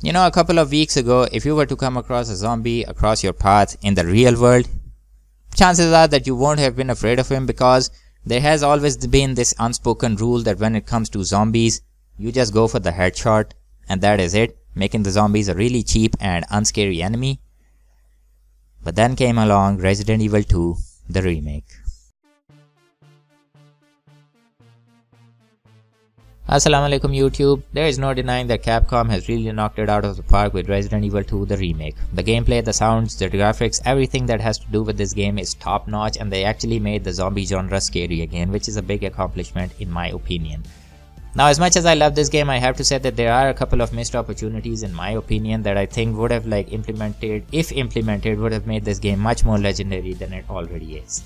You know, a couple of weeks ago, if you were to come across a zombie across your path in the real world, chances are that you won't have been afraid of him, because there has always been this unspoken rule that when it comes to zombies, you just go for the headshot and that is it, making the zombies a really cheap and unscary enemy. But then came along Resident Evil 2, the remake. Assalamu alaikum YouTube. There is no denying that Capcom has really knocked it out of the park with Resident Evil 2 the remake. The gameplay, the sounds, the graphics, everything that has to do with this game is top notch, and they actually made the zombie genre scary again, which is a big accomplishment in my opinion. Now, as much as I love this game, I have to say that there are a couple of missed opportunities in my opinion that I think would have if implemented, would have made this game much more legendary than it already is.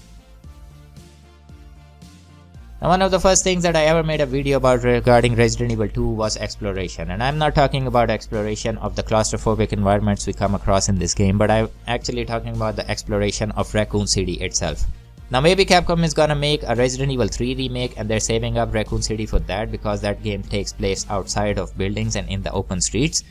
Now, one of the first things that I ever made a video about regarding Resident Evil 2 was exploration, and I'm not talking about exploration of the claustrophobic environments we come across in this game, but I'm actually talking about the exploration of Raccoon City itself. Now, maybe Capcom is gonna make a Resident Evil 3 remake and they're saving up Raccoon City for that, because that game takes place outside of buildings and in the open streets.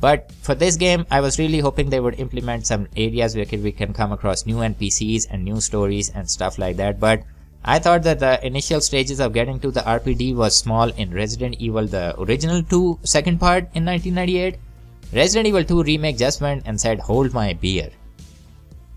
But for this game, I was really hoping they would implement some areas where we can come across new NPCs and new stories and stuff like that, but I thought that the initial stages of getting to the RPD was small in Resident Evil the original 2 second part in 1998. Resident Evil 2 remake just went and said, hold my beer.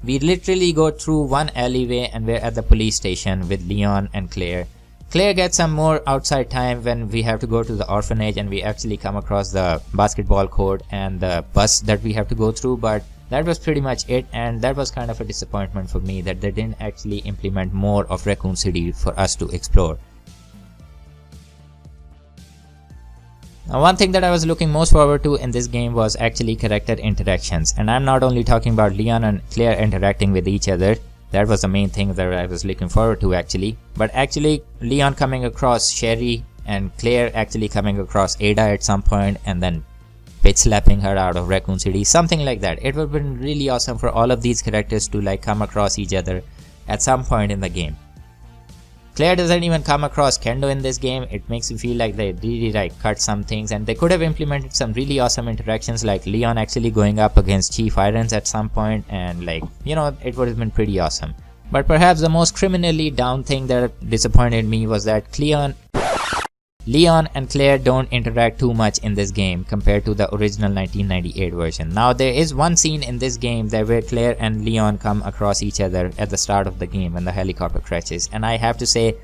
We literally go through one alleyway and we're at the police station with Leon and Claire. Claire gets some more outside time when we have to go to the orphanage and we actually come across the basketball court and the bus that we have to go through, but that was pretty much it, and that was kind of a disappointment for me that they didn't actually implement more of Raccoon City for us to explore. Now, one thing that I was looking most forward to in this game was actually character interactions, and I'm not only talking about Leon and Claire interacting with each other. That was the main thing that I was looking forward to actually, but actually Leon coming across Sherry and Claire actually coming across Ada at some point and then bitch slapping her out of Raccoon City, something like that. It would have been really awesome for all of these characters to come across each other at some point in the game. Claire doesn't even come across Kendo in this game. It makes you feel like they really cut some things, and they could have implemented some really awesome interactions like Leon actually going up against Chief Irons at some point, and it would have been pretty awesome. But perhaps the most criminally down thing that disappointed me was that Leon and Claire don't interact too much in this game compared to the original 1998 version. Now, there is one scene in this game where Claire and Leon come across each other at the start of the game when the helicopter crashes, and I have to say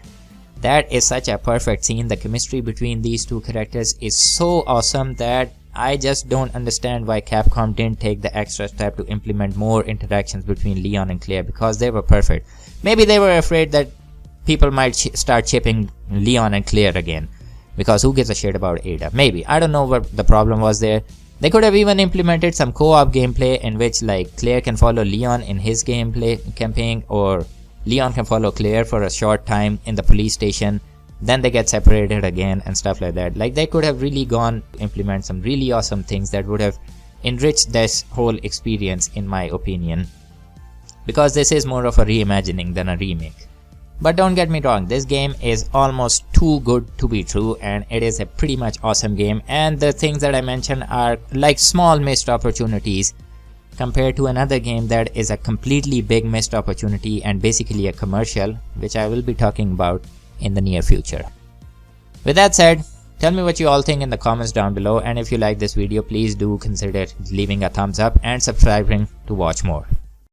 that is such a perfect scene. The chemistry between these two characters is so awesome that I just don't understand why Capcom didn't take the extra step to implement more interactions between Leon and Claire, because they were perfect. Maybe they were afraid that people might start chipping Leon and Claire again, because who gives a shit about Ada? Maybe. I don't know what the problem was there. They could have even implemented some co-op gameplay in which Claire can follow Leon in his gameplay campaign, or Leon can follow Claire for a short time in the police station, then they get separated again and stuff like that. They could have really gone to implement some really awesome things that would have enriched this whole experience in my opinion, because this is more of a reimagining than a remake. But don't get me wrong, this game is almost too good to be true, and it is a pretty much awesome game, and the things that I mentioned are like small missed opportunities compared to another game that is a completely big missed opportunity and basically a commercial, which I will be talking about in the near future. With that said, tell me what you all think in the comments down below, and if you like this video, please do consider leaving a thumbs up and subscribing to watch more.